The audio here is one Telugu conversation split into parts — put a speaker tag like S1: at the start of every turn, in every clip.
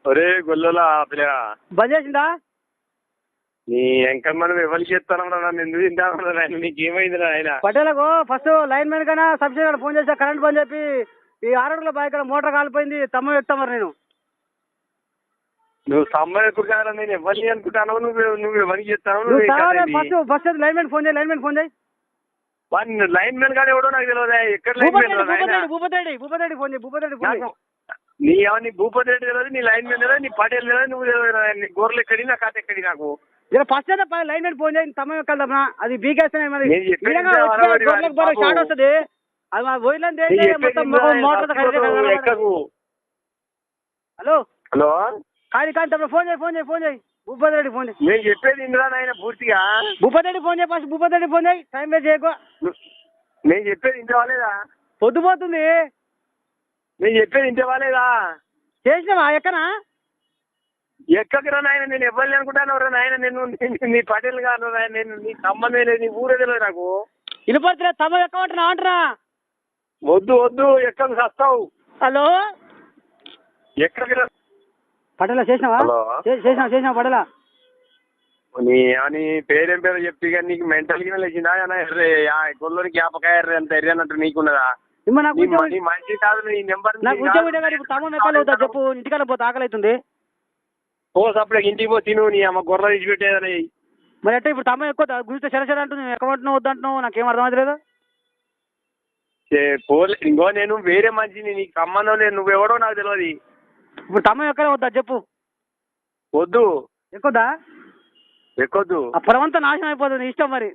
S1: ఒరే గొల్లోలా పిల్లగా
S2: బంద్ చేసిందా?
S1: నీ ఎంక మనం ఎవరికి చెప్తాను నన్ను ఎందుకు తింటాను ఆయన నీకేమైంది ఆయన
S2: పటేలకు ఫస్ట్ లైన్ మ్యాన్ కన్నా సబ్సిడీ ఫోన్ చేస్తా కరెంట్ బంద్ చెప్పి ఈ ఆరోగ్య బాయ్ ఇక్కడ మోటార్ కాలిపోయింది తమ్మ చెప్తా మరి నేను.
S1: నువ్వు సమ్మర్ ఎక్కువ నేను ఎవరిని అనుకుంటాను నువ్వు ఎవరికి చెప్తాను
S2: ఫస్ట్ లైన్ మ్యాన్ ఫోన్ చేయి, లైన్ మ్యాన్ ఫోన్ చేయి.
S1: లైన్ మ్యాన్ కాదు ఎవడో నాకు తెలియదు ఎక్కడ లైన్ మ్యాన్
S2: భూపతి ఫోన్ చేయి, భూపతి ఫోన్ చేయి.
S1: నీ ఎవరిని భూపతి రెడ్డి తెలియదు, నీ లైన్ మ్యాన్ తెలియదు, నీ పటేల్ తెలియదు, నువ్వు నీ గోర్లు ఎక్కడి నా కథ ఎక్కడి నాకు
S2: ఫస్ట్ లైన్ మ్యాన్ ఫోన్ చేయి తమ్మ ఎక్కడమ్మా అది బీకేస్తానే మరి షార్ట్ వస్తుంది అది మొత్తం మోటార్. హలో
S1: హలో
S2: కానీ కానీ తమ్ముడు ఫోన్ చేయి, ఫోన్ చేయి, ఫోన్ చేయి భూపతి రెడ్డి ఫోన్ చేయి.
S1: నేను చెప్పేది ఇందులో ఆయన పూర్తిగా
S2: భూపతి రెడ్డి ఫోన్ చేయి, ఫస్ట్ భూపతి రెడ్డి ఫోన్ చేయి, టైం వేస్ట్ చేయకు.
S1: నేను చెప్పేది ఇంత వాలేదా?
S2: పొద్దుపోతుంది.
S1: నేను చెప్పేది ఇంత వాలేదా?
S2: చేసినావా ఎక్కనా?
S1: ఎక్కడిరా నాయన నేను ఎవరిని అనుకుంటాను నాయన నేను నీ పటేల్ గారు నేను నీ సంబంధం లేదు, నీ ఊరే తెలియదు నాకు.
S2: వినపడుతున్నా తమ్మ ఎక్కమంటున్నా అంటున్నా.
S1: వద్దు వద్దు ఎక్కడ వస్తావు.
S2: హలో
S1: ఎక్కడికి
S2: పటేలా చేసినావా? చేసినావా పటేలా?
S1: నీ పేరేం పేరు చెప్పి కానీ నీకు మెంటల్ కింద లేచిందా గొల్లోని జ్ఞాపకాయ అంత ఎర్రన్నట్టు నీకున్నదా? మంచి కాదు నీ నెంబర్
S2: చెప్పు. ఇంటికాల పోతే ఆకలి అవుతుంది.
S1: ఓ సప్పుడు ఇంటికి పో తిను, నీ అమ్మ గొర్రెలు ఇచ్చిపెట్టేదని.
S2: మరి అంటే ఇప్పుడు తమ్మ ఎక్కువ గురిస్తే సరే అంటుంది, ఎక్కమంటున్నావు వద్దంటున్నావు, నాకేం అర్థమవుతలేదు.
S1: పోలే ఇంకో నేను వేరే మనిషిని, నీకు సంబంధం లేదు, నువ్వెవడో నాకు తెలియదు.
S2: ఇప్పుడు తమ్మ ఎక్కడ వద్దా చెప్పు.
S1: వద్దు
S2: ఎక్కువదా?
S1: ఎక్కొద్దు.
S2: ఆ పొలమంతా నాశనం అయిపోతుంది, ఇష్టం మరి.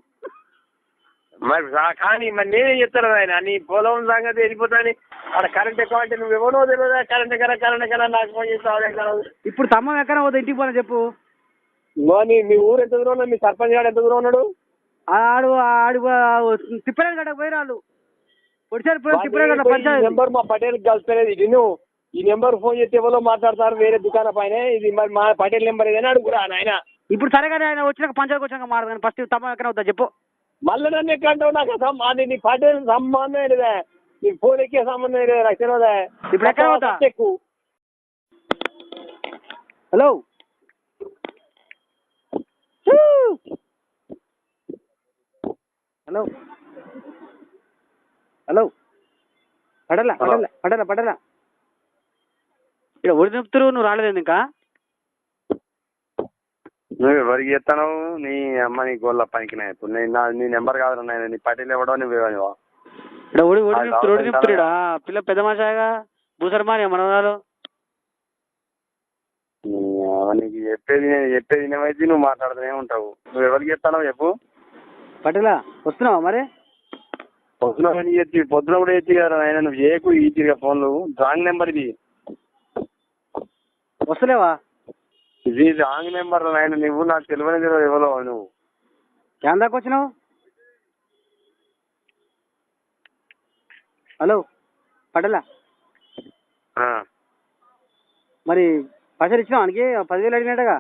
S1: మరి కానీ మరి నేనేం చెప్తాను ఆయన నీ పొలం సంగతి వెళ్ళిపోతాని అక్కడ కరెంట్ ఎక్కువ అంటే నువ్వు ఎవరో తెలియదా? కరెంట్ ఎక్కడ నాకు ఫోన్ చేస్తావు.
S2: ఇప్పుడు తమ్మ ఎక్కడ పోతా ఇంటికి పోనా చెప్పు.
S1: మీ ఊరు ఎంత దూరం ఉన్నాడు? మీ సర్పంచ్ గారు ఎంత దూరం ఉన్నాడు?
S2: ఆడు ఆడు తిప్పలేని గడ్డకు పోయి రాళ్ళు
S1: నెంబర్ మా పటేల్ కలిసిపోయేది. నేను ఈ నెంబర్ ఫోన్ చేస్తే ఎవరో మాట్లాడతారు వేరే దుకాణం పైన, ఇది మరి మా పటేల్ నెంబర్ ఏదైనా అడుగురా ఆయన.
S2: ఇప్పుడు సరే కానీ ఆయన వచ్చినాక పంచాయతీకి వచ్చాక మాట్లాడదాను. ఫస్ట్ తమ్మ ఎక్కడ వద్దా చెప్పు.
S1: మళ్ళీ నన్ను ఎక్కడ అంటావు? నాకు నీ పటేల్ సంబంధం లేదే, నీ ఫోన్ ఎక్కే సంబంధం లేదు, నాకు తెలియదా?
S2: ఇప్పుడు ఎక్కడ పోతా?
S1: ఎక్కువ.
S2: హలో హలో హలో పడలా పడలా పడలా పడలా ఇక్కడ ఒడి నింపుతారు, నువ్వు రాలేదు ఇంకా.
S1: నువ్వు ఎవరికి చెప్తాను? నీ అమ్మ నీ గోళ్ళ పనికి ఇప్పుడు నీ నెంబర్ కాదు నాయన, నీ పటేల్ ఎవడో నువ్వు
S2: ఇక్కడ ఒడి నింపుతుడా పిల్ల పెద్ద మనిషిగా భూసరమాని మనవరాలు.
S1: నీకు చెప్పేది ఏమైతే నువ్వు మాట్లాడుతూనే ఉంటావు. నువ్వు ఎవరికి చెప్తావు చెప్పు.
S2: పటేలా వస్తున్నావా మరి?
S1: పొద్దున పొద్దున కూడా ఎత్తి కదా ఆయన, నువ్వు చేయకు ఈజీగా ఫోన్లు. రాంగ్ నెంబర్ ఇది,
S2: వస్తలేవా?
S1: ఇది రాంగ్ నెంబర్ ఆయన, నువ్వు నాకు తెలియని ఎవరో నువ్వు.
S2: ఏం దాకా వచ్చినావు? హలో పటేలా మరి పైసలు ఇచ్చినావు ఆయనకి? 10,000 అడిగినట్టుగా.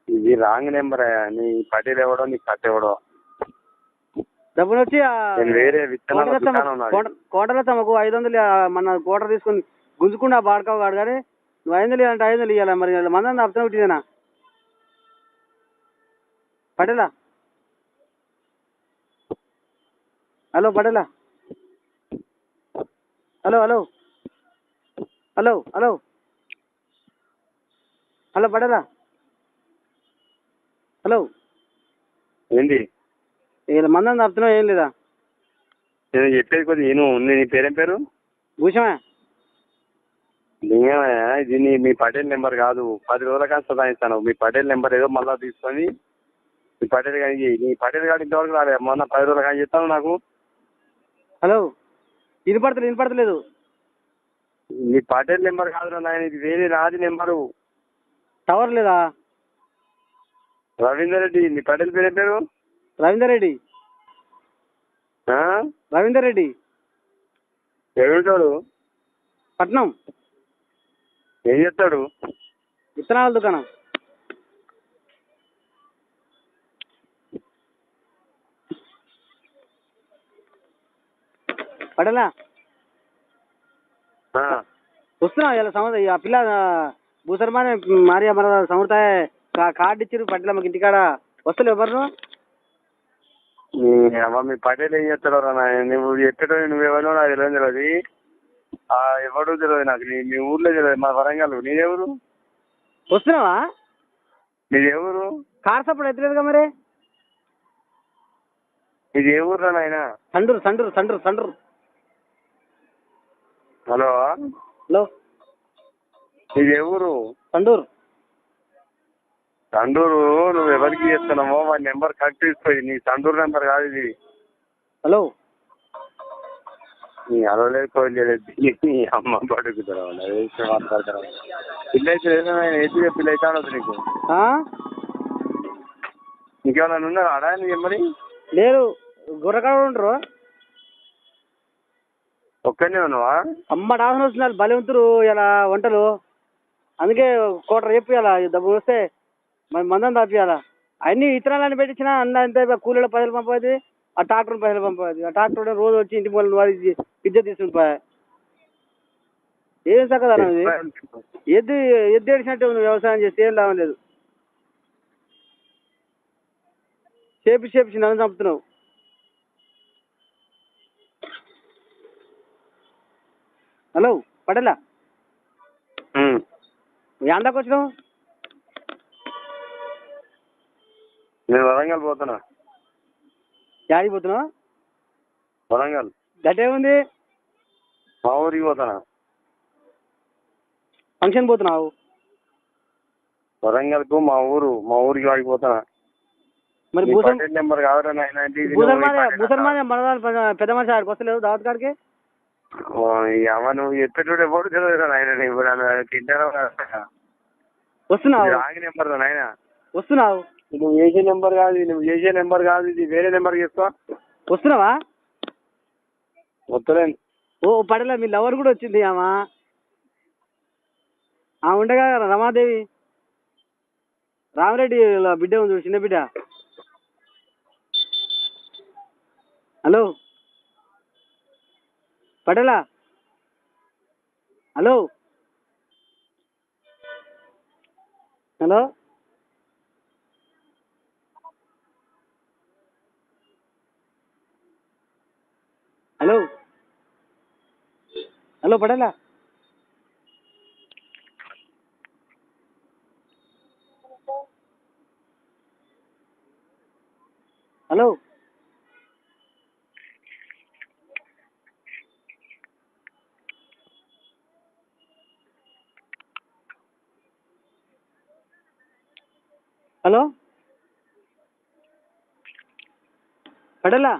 S1: ఇది రాంగ్ నెంబర్. నీ పటేల్ ఎవడో నీ కట్ట ఎవడో.
S2: డబ్బులు వచ్చి
S1: వేరే
S2: కోటలో తమకు 500 మన కోట తీసుకుని గుంజుకుండా బాడకావు కాడు కానీ నువ్వు 500 అంటే 500 ఇవ్వాలి. మరి మంది అర్థం పెట్టిదేనా పటేలా? హలో పటేలా? Hello hello hello hello hello పటేలా? హలో
S1: ఏంటి
S2: మందని తప్పుతున్నావు ఏం లేదా?
S1: నేను చెప్పేది కొద్దిగా నీ పేరేం పేరు?
S2: భూషమా.
S1: ఇది మీ పటేల్ నెంబర్ కాదు. 10 రోజుల కానీ సదాయిస్తాను. మీ పటేల్ నెంబర్ ఏదో మళ్ళీ తీసుకొని మీ పటేల్ గారికి, నీ పటేల్ గారు ఇంతవరకు రాలేదు. మొన్న 10 రోజులు కానీ చెప్తాను నాకు.
S2: హలో వినపడతలేదు.
S1: నీ పటేల్ నెంబర్ కాదు నాయన, ఇది వేరే రాజు నెంబరు.
S2: టవర్ లేదా?
S1: రవీందర్ రెడ్డి. నీ పటేల్ పేరేం పేరు?
S2: రవీందర్ రెడ్డి. రవీందర్ రెడ్డి
S1: ఎవరుంటాడు?
S2: పట్నం.
S1: ఏం చేస్తాడు?
S2: విత్తనాల దుకాణం. పడలా వస్తున్నా ఇలా సంవత్సరం ఆ పిల్ల భూసరమానే మరి మన సంవృతాయ కార్డు ఇచ్చారు పట్ల ఇంటికాడ వస్తలేవు ఎవరు
S1: మీ పటేల్ ఏం చేస్తాడు రా నువ్వు ఎక్కడో నువ్వెవరో నాకు తెలియదు ఎవడో తెలియదు నాకు మీ ఊర్లో తెలియదు మా వరంగల్ నీదెవరు
S2: వస్తున్నావా
S1: నీది ఎవరు
S2: కార్ సపోర్ట్ ఎత్తలేదుగా మరి
S1: ఇది ఏ ఊర్రా నాయన
S2: సండూరు సండూరు సండూరు సండూరు
S1: హలో
S2: హలో
S1: ఇది ఏ ఊరు
S2: సండూరు
S1: తండూరు నువ్వు ఎవరికి చేస్తున్నావో వాడి నెంబర్ కరెక్ట్ తీసుకోయి నీ తండూరు నెంబర్ కాదు ఇది
S2: హలో
S1: నీ అలవలేదు కోయలేదు నీ అమ్మ పడుకుతారా మాట్లాడతారా పిల్ల అయితే లేదు ఏది పిల్ల అయితే అనొద్దు నీకు ఇంకేమన్నా ఉన్నారా ఆడా నీ నెంబరి
S2: లేదు గుర్రకాడ ఉండరు
S1: ఒక్కనే ఉన్నావా
S2: అమ్మ డాసన వస్తున్నారు భలే ఉంటురు ఇలా వంటలు అందుకే కోటర్ చెప్పి ఇలా డబ్బులు వస్తే మరి మందం తాపియాలా అన్ని ఇతరాలని పెట్టించిన అన్న ఎంత కూలీలో పైసలు పంపది ఆ ట్రాక్టర్ పైసలు పంపది ఆ ట్రాక్టర్ రోజు వచ్చి ఇంటి మూల వారి పిజ్జ తీసుకుని ఏం చక్కదనం ఇది ఎద్దు ఎద్దు ఏడిచినట్టే ఉంది వ్యవసాయం చేస్తే ఏం లాభం లేదు చేపించి నన్ను చంపుతున్నావు హలో పటేలా ఎందాకు వచ్చినావు
S1: నేను వరంగల్ పోతున్నా
S2: యాడికి పోతున్నావు
S1: వరంగల్
S2: గట్టే ఉంది
S1: మా ఊరికి పోతున్నా
S2: ఫంక్షన్ పోతున్నావు
S1: వరంగల్కు మా ఊరికి వాడికి పోతున్నా
S2: మరి
S1: నెంబర్ కావరా
S2: ముసల్మాన్ మన పెద్ద మనిషి ఆడికి వస్తలేదు దావత్ కాడికి
S1: అమ్మ నువ్వు ఎప్పటి ఎప్పుడు తెలియదు నాయన ఇప్పుడు తింటారా
S2: వస్తున్నావు
S1: ఆగి నెంబర్ నాయన
S2: వస్తున్నావు
S1: నువ్వు చేసే నెంబర్ కాదు ఇది వేరే నెంబర్ చేసుకో
S2: వస్తున్నావా
S1: వస్తలేను
S2: ఓ పడలే మీ లవర్ కూడా వచ్చింది ఆమె ఉండగా రమాదేవి రామరెడ్డి బిడ్డ ఉంది చిన్న బిడ్డ హలో పటేలా హలో హలో హలో హలో పటేలా హలో హలో పటేలా